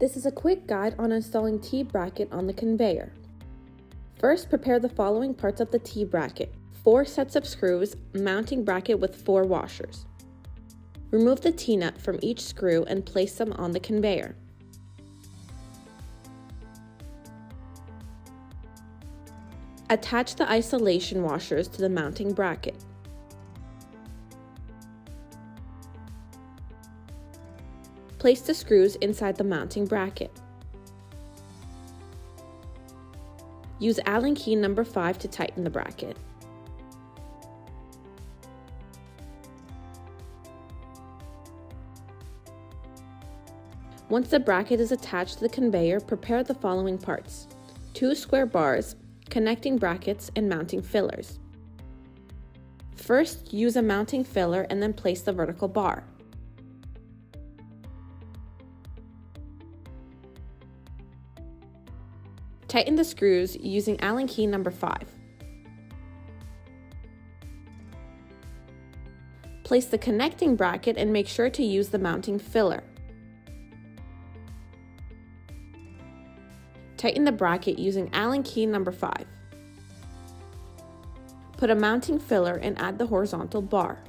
This is a quick guide on installing T-bracket on the conveyor. First, prepare the following parts of the T-bracket: 4 sets of screws, mounting bracket with 4 washers. Remove the T-nut from each screw and place them on the conveyor. Attach the isolation washers to the mounting bracket. Place the screws inside the mounting bracket. Use Allen key number 5 to tighten the bracket. Once the bracket is attached to the conveyor, prepare the following parts: 2 square bars, connecting brackets, and mounting fillers. First, use a mounting filler and then place the vertical bar. Tighten the screws using Allen key number 5. Place the connecting bracket and make sure to use the mounting filler. Tighten the bracket using Allen key number 5. Put a mounting filler and add the horizontal bar.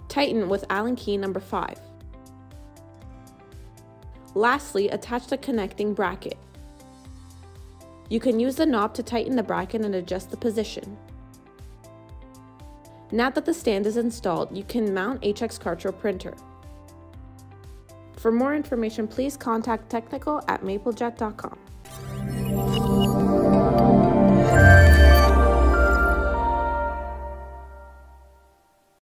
Tighten with Allen key number 5. Lastly, attach the connecting bracket. You can use the knob to tighten the bracket and adjust the position. Now that the stand is installed, you can mount Hx Cartro printer. For more information, please contact technical@maplejet.com.